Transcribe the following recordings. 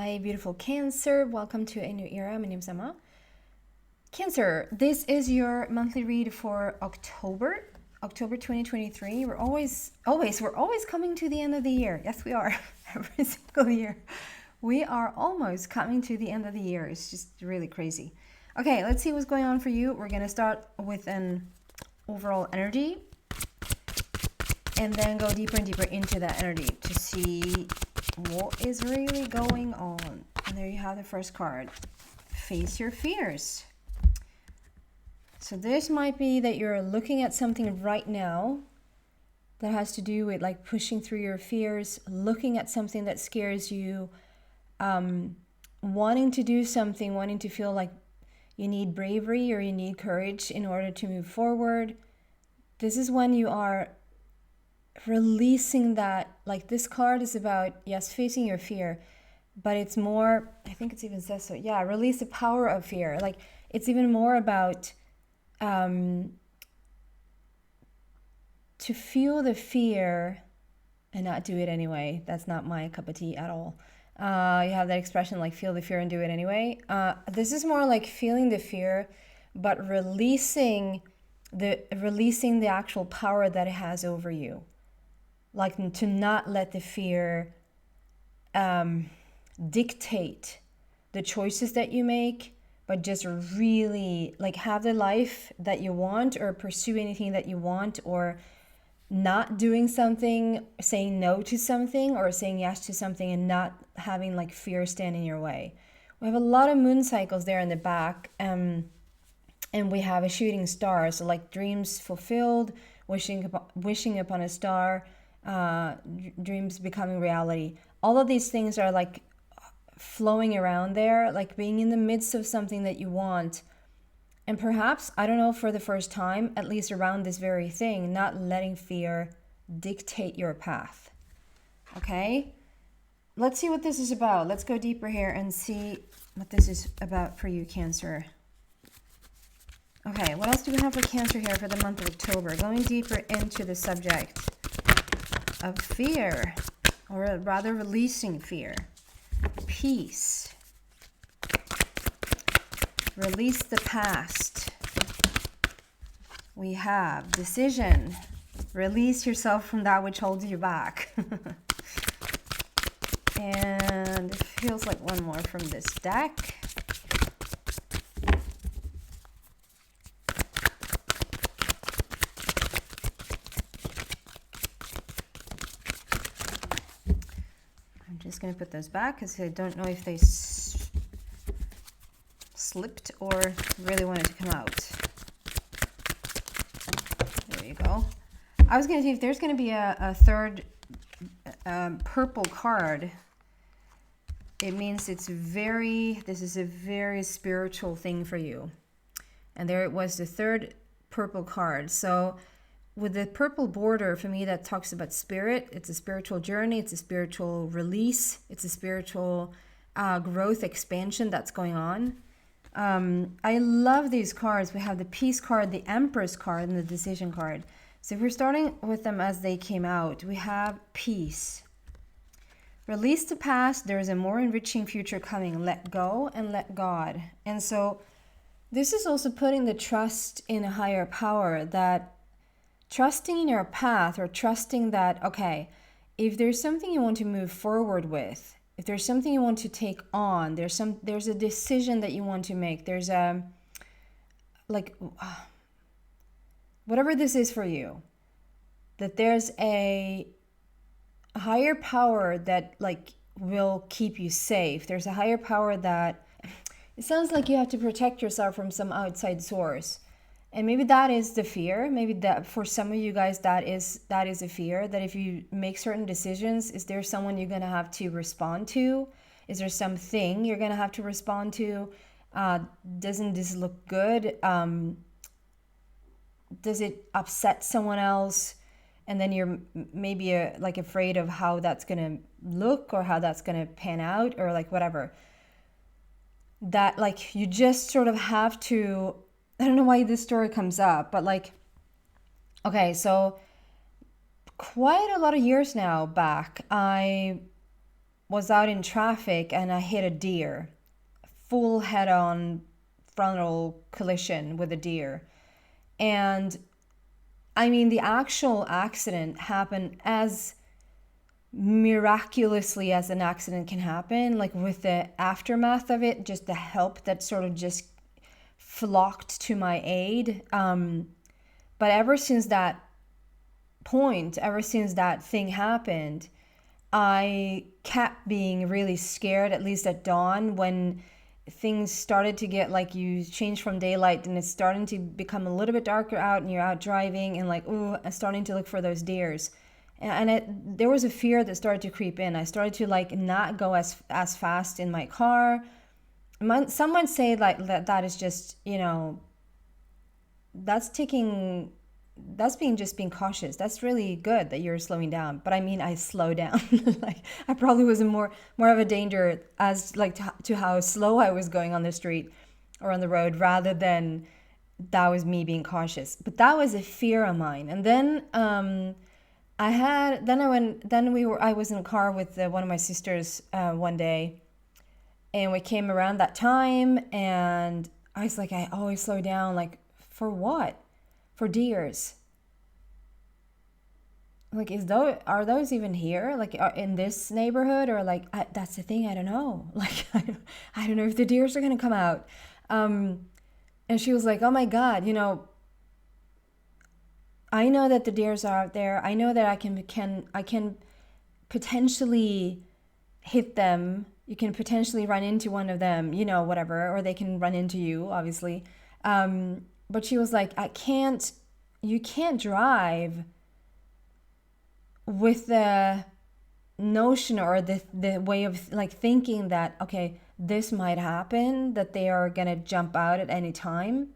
Hi, beautiful Cancer. Welcome to a new era. My name's Emma. Cancer, this is your monthly read for October 2023. We're always coming to the end of the year. Yes, we are. Every single year. We are almost coming to the end of the year. It's just really crazy. Okay, let's see what's going on for you. We're going to start with an overall energy and then go deeper and deeper into that energy to see what is really going on. And there you have the first card. Face your fears. So this might be that you're looking at something right now that has to do with like pushing through your fears, looking at something that scares you, wanting to do something, wanting to feel like you need bravery or you need courage in order to move forward. This is when you are releasing that. Like this card is about, yes, facing your fear, but it's more, I think it's even says so, yeah, release the power of fear. Like it's even more about to feel the fear and not do it anyway. That's not my cup of tea at all. You have that expression like feel the fear and do it anyway. This is more like feeling the fear, but releasing the actual power that it has over you. Like to not let the fear dictate the choices that you make, but just really like have the life that you want or pursue anything that you want, or not doing something, saying no to something or saying yes to something, and not having like fear stand in your way. We have a lot of moon cycles there in the back, and we have a shooting star, so like dreams fulfilled, wishing upon a star, dreams becoming reality. All of these things are like flowing around there, like being in the midst of something that you want. And perhaps, I don't know, for the first time, at least around this very thing, not letting fear dictate your path. Okay? Let's see what this is about. Let's go deeper here and see what this is about for you, Cancer. Okay, what else do we have for Cancer here for the month of October? Going deeper into the subject of fear, or rather releasing fear. Peace. Release the past. We have decision. Release yourself from that which holds you back. And it feels like one more from this deck. I'm just going to put those back because I don't know if they slipped or really wanted to come out. There you go. I was going to see if there's going to be a third purple card. It means this is a very spiritual thing for you. And there it was, the third purple card. So with the purple border, for me, that talks about spirit. It's a spiritual journey. It's a spiritual release. It's a spiritual growth, expansion that's going on. I love these cards. We have the Peace card, the Empress card, and the Decision card. So if we're starting with them as they came out, we have Peace. Release the past. There is a more enriching future coming. Let go and let God. And so this is also putting the trust in a higher power, that trusting in your path, or trusting that, okay, if there's something you want to move forward with, if there's something you want to take on, there's a decision that you want to make, there's a, like, whatever this is for you, that there's a higher power that like will keep you safe. There's a higher power that, it sounds like you have to protect yourself from some outside source. And maybe that is the fear. Maybe that for some of you guys, that is a fear, that if you make certain decisions, is there someone you're going to have to respond to? Is there something you're going to have to respond to? Doesn't this look good? Does it upset someone else? And then you're maybe like afraid of how that's going to look, or how that's going to pan out, or like whatever. That like you just sort of have to, I don't know why this story comes up, but like, okay, so quite a lot of years now back, I was out in traffic and I hit a deer, full head-on frontal collision with a deer. And I mean, the actual accident happened as miraculously as an accident can happen, like with the aftermath of it, just the help that sort of just flocked to my aid. But ever since that point, ever since that thing happened, I kept being really scared, at least at dawn, when things started to get like, you change from daylight and it's starting to become a little bit darker out and you're out driving and like, ooh, I'm starting to look for those deers. And there was a fear that started to creep in. I started to like not go as fast in my car. Some might say like that is just, you know, that's being cautious. That's really good that you're slowing down. But I mean, I slow down. Like I probably was more of a danger as like to how slow I was going on the street or on the road, rather than that was me being cautious. But that was a fear of mine. And then I was in a car with one of my sisters one day, and we came around that time, and I was like, I always slow down, like for what? For deers. Like, are those even here? Like, in this neighborhood, or like, that's the thing. I don't know. Like, I don't know if the deers are gonna come out. And she was like, oh my God, you know, I know that the deers are out there. I know that I can potentially hit them. You can potentially run into one of them, you know, whatever, or they can run into you, obviously. But she was like, you can't drive with the notion or the way of like thinking that, okay, this might happen, that they are going to jump out at any time.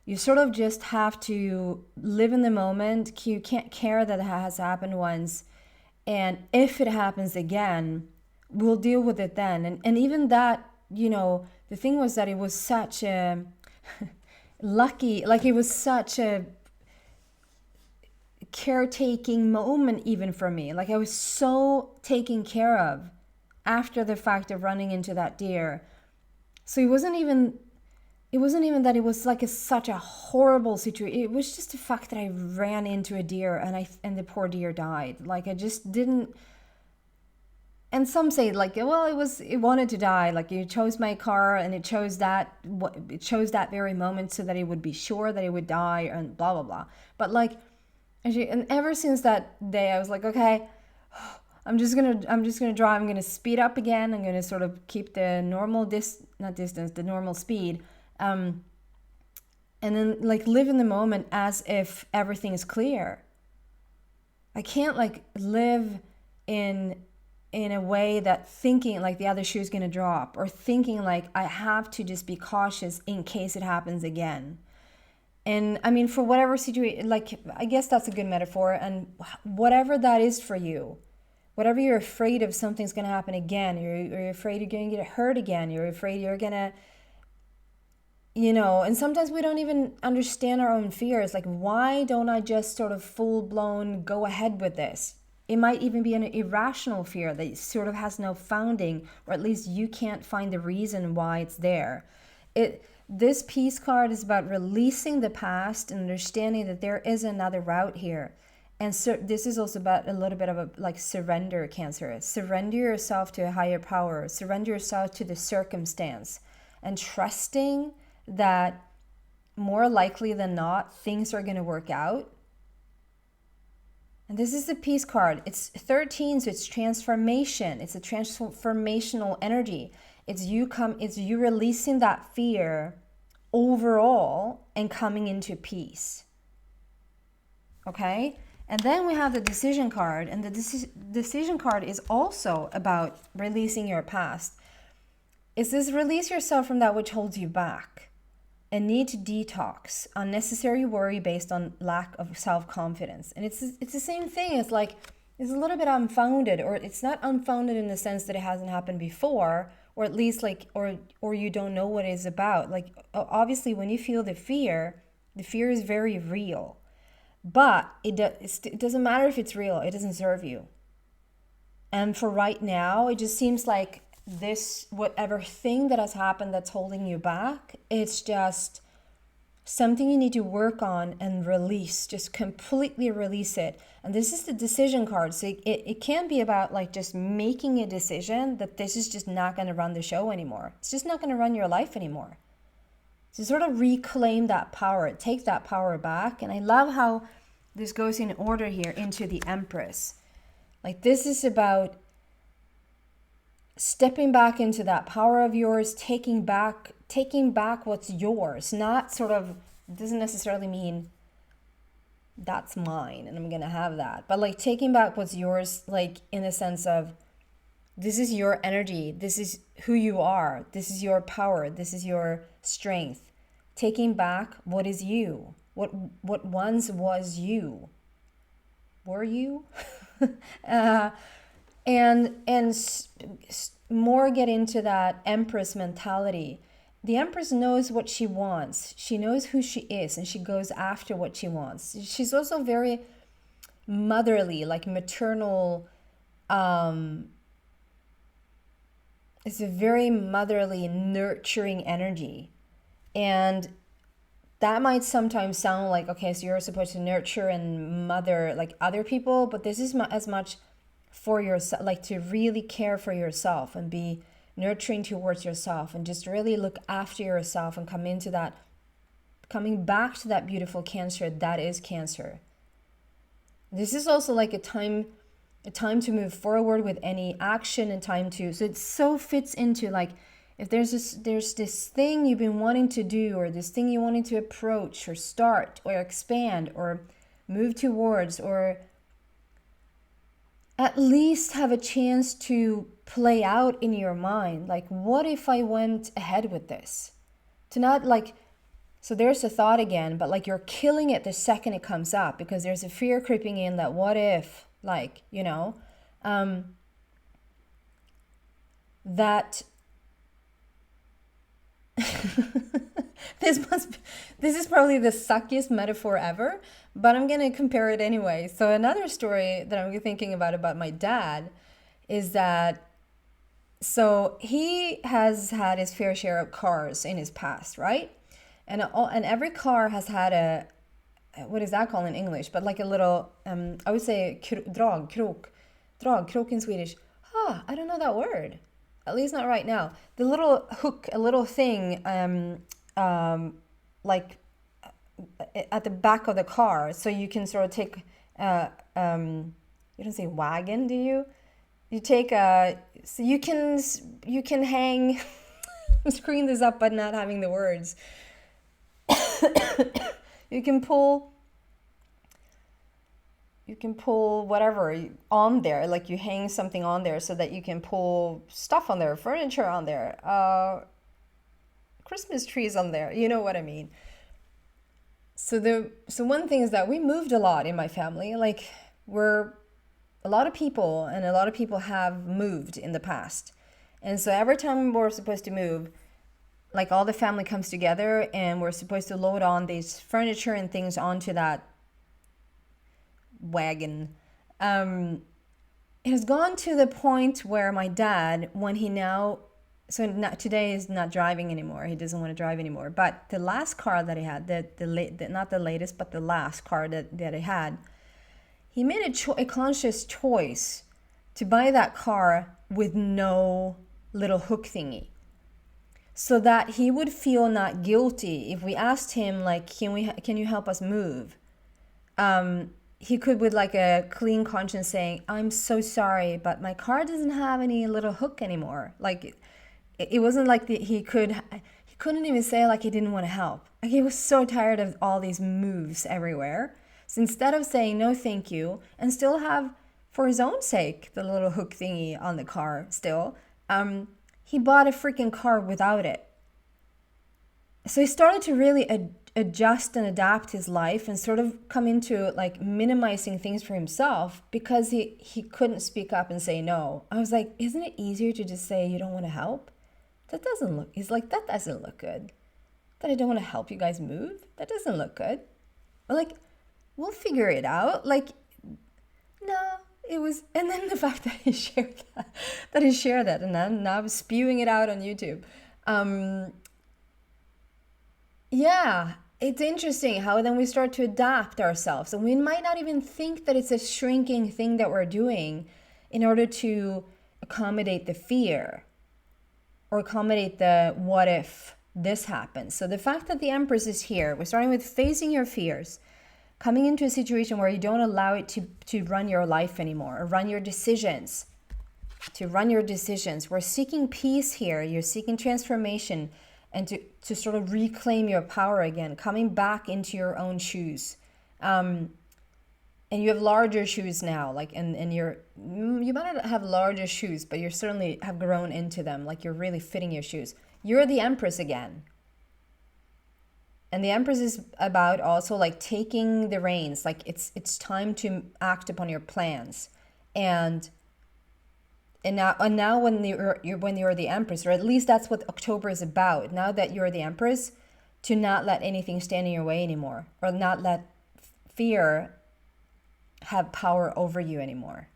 You sort of just have to live in the moment. You can't care that it has happened once. And if it happens again, we'll deal with it then. And even that, you know, the thing was that it was such a lucky, like it was such a caretaking moment even for me. Like I was so taken care of after the fact of running into that deer. So it wasn't even that it was like such a horrible situation. It was just the fact that I ran into a deer and the poor deer died. Like I just didn't. And some say like, well, it wanted to die. Like you chose my car and it chose that very moment so that it would be sure that it would die and blah blah blah. But like, and ever since that day, I was like, okay, I'm just gonna drive. I'm gonna speed up again. I'm gonna sort of keep the normal the normal speed. And then like live in the moment as if everything is clear. I can't like live in a way that thinking like the other shoe is going to drop, or thinking like I have to just be cautious in case it happens again. And I mean, for whatever situation, like I guess that's a good metaphor, and whatever that is for you, whatever you're afraid of something's going to happen again, you're afraid you're going to get hurt again, you're afraid you're going to, you know, and sometimes we don't even understand our own fears. Like, why don't I just sort of full blown go ahead with this? It might even be an irrational fear that sort of has no founding, or at least you can't find the reason why it's there. This peace card is about releasing the past and understanding that there is another route here. And so this is also about a little bit of a like surrender, Cancer. Surrender yourself to a higher power. Surrender yourself to the circumstance, and trusting that more likely than not, things are going to work out. And this is the peace card. It's 13, so it's transformation. It's a transformational energy. It's you releasing that fear overall and coming into peace. Okay? And then we have the decision card, and the decision card is also about releasing your past. It says release yourself from that which holds you back, and need to detox unnecessary worry based on lack of self-confidence. And it's the same thing. It's like it's a little bit unfounded, or it's not unfounded in the sense that it hasn't happened before, or at least like or you don't know what it's about. Like obviously when you feel the fear is very real, but it doesn't matter if it's real. It doesn't serve you. And for right now, it just seems like this, whatever thing that has happened that's holding you back, it's just something you need to work on and release, just completely release it. And this is the decision card. So it can be about like just making a decision that this is just not going to run the show anymore. It's just not going to run your life anymore. So sort of reclaim that power, take that power back. And I love how this goes in order here into the Empress. Like this is about stepping back into that power of yours, taking back what's yours. Not sort of, doesn't necessarily mean that's mine and I'm gonna have that, but like taking back what's yours, like in the sense of this is your energy, this is who you are, this is your power, this is your strength. Taking back what is you, what once was you. Were you? And more get into that Empress mentality. The Empress knows what she wants. She knows who she is, and she goes after what she wants. She's also very motherly, like maternal. It's a very motherly, nurturing energy. And that might sometimes sound like, okay, so you're supposed to nurture and mother like other people, but this is as much for yourself, like to really care for yourself and be nurturing towards yourself and just really look after yourself and coming back to that beautiful Cancer that is Cancer. This is also like a time to move forward with any action, and time to, so it so fits into like, if there's this thing you've been wanting to do, or this thing you wanted to approach or start or expand or move towards, or at least have a chance to play out in your mind, like, what if I went ahead with this? To not like, so there's a thought again, but like you're killing it the second it comes up, because there's a fear creeping in that what if, like, you know, that this is probably the suckiest metaphor ever, but I'm gonna compare it anyway. So another story that I'm thinking about my dad is that, so he has had his fair share of cars in his past, right? And every car has had a, what is that called in English? But like a little, I would say krok in Swedish. I don't know that word. At least not right now. The little hook, a little thing, like at the back of the car, so you can sort of take, you don't say wagon, do you? You take so you can hang. I'm screwing this up, but not having the words. You can pull whatever on there, like you hang something on there so that you can pull stuff on there, furniture on there, Christmas trees on there, you know what I mean. So one thing is that we moved a lot in my family. Like, we're a lot of people, and a lot of people have moved in the past. And so every time we're supposed to move, like all the family comes together and we're supposed to load on these furniture and things onto that wagon. It has gone to the point where my dad, when he now, so not, today is not driving anymore. He doesn't want to drive anymore. But the last car that he had, not the latest, but the last car that he had, he made a conscious choice to buy that car with no little hook thingy, so that he would feel not guilty if we asked him, like, can you help us move? He could, with like a clean conscience, saying, I'm so sorry, but my car doesn't have any little hook anymore. Like, it wasn't like he couldn't even say like he didn't want to help. Like, he was so tired of all these moves everywhere. So instead of saying no thank you, and still have, for his own sake, the little hook thingy on the car still, he bought a freaking car without it. So he started to really adjust and adapt his life, and sort of come into like minimizing things for himself, because he couldn't speak up and say no. I was like, isn't it easier to just say you don't want to help? He's like, that doesn't look good. That I don't want to help you guys move? That doesn't look good. But like, we'll figure it out. Like, no, it was, and then the fact that he shared that, and now I'm spewing it out on YouTube. Yeah, it's interesting how then we start to adapt ourselves, and we might not even think that it's a shrinking thing that we're doing in order to accommodate the fear or accommodate the what if this happens. So the fact that the Empress is here, we're starting with facing your fears, coming into a situation where you don't allow it to run your life anymore or run your decisions. We're seeking peace here. You're seeking transformation and to sort of reclaim your power again, coming back into your own shoes. And you have larger shoes now, like, and you might not have larger shoes, but you certainly have grown into them, like you're really fitting your shoes. You're the Empress again. And the Empress is about also like taking the reins, like it's time to act upon your plans. And now when you're the Empress, or at least that's what October is about, now that you're the Empress, to not let anything stand in your way anymore, or not let fear have power over you anymore.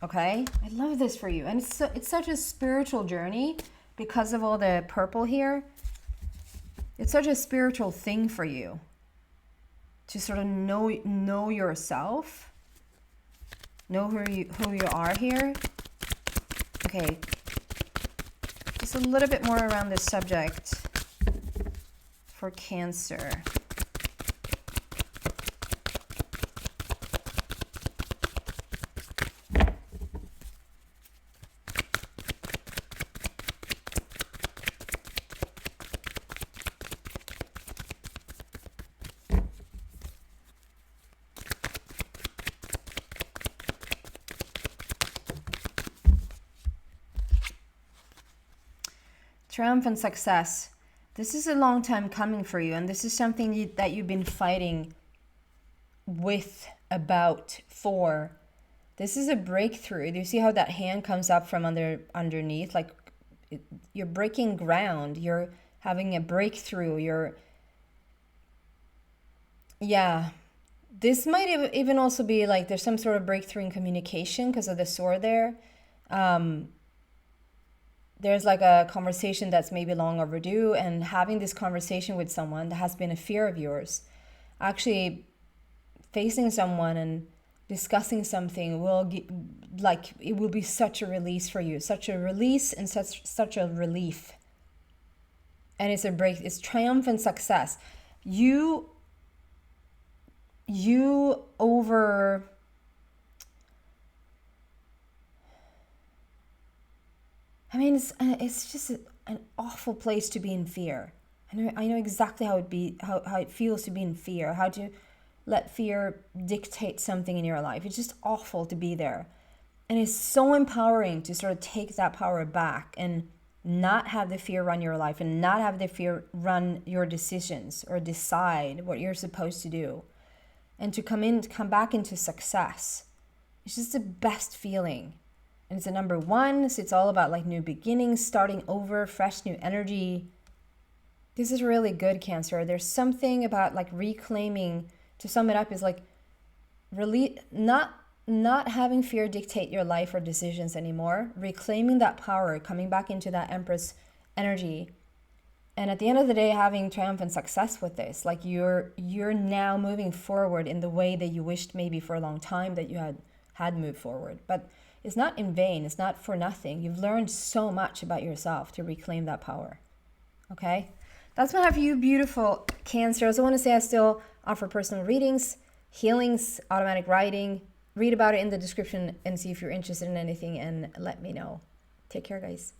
Okay? I love this for you. And it's such a spiritual journey because of all the purple here. It's such a spiritual thing for you to sort of know yourself, know who you are here. Okay, just a little bit more around this subject for Cancer. Triumph and success. This is a long time coming for you, and this is something that you've been fighting for. This is a breakthrough. Do you see how that hand comes up from underneath? Like you're breaking ground. You're having a breakthrough. This might even also be like there's some sort of breakthrough in communication because of the sword there. There's like a conversation that's maybe long overdue, and having this conversation with someone that has been a fear of yours, actually facing someone and discussing something it will be such a release for you, such a release and such a relief. And it's triumph and success. You over I mean, it's just an awful place to be in fear. I know exactly how it feels to be in fear, how to let fear dictate something in your life. It's just awful to be there. And it's so empowering to sort of take that power back and not have the fear run your life and not have the fear run your decisions or decide what you're supposed to do. And to come back into success. It's just the best feeling. And it's a number 1, so it's all about like new beginnings, starting over, fresh new energy. This is really good, Cancer. There's something about like reclaiming, to sum it up, is like really not having fear dictate your life or decisions anymore, reclaiming that power, coming back into that Empress energy. And at the end of the day, having triumph and success with this, like you're now moving forward in the way that you wished maybe for a long time that you had moved forward. But it's not in vain. It's not for nothing. You've learned so much about yourself to reclaim that power. Okay? That's what I have for you, beautiful Cancer. I also want to say I still offer personal readings, healings, automatic writing. Read about it in the description and see if you're interested in anything and let me know. Take care, guys.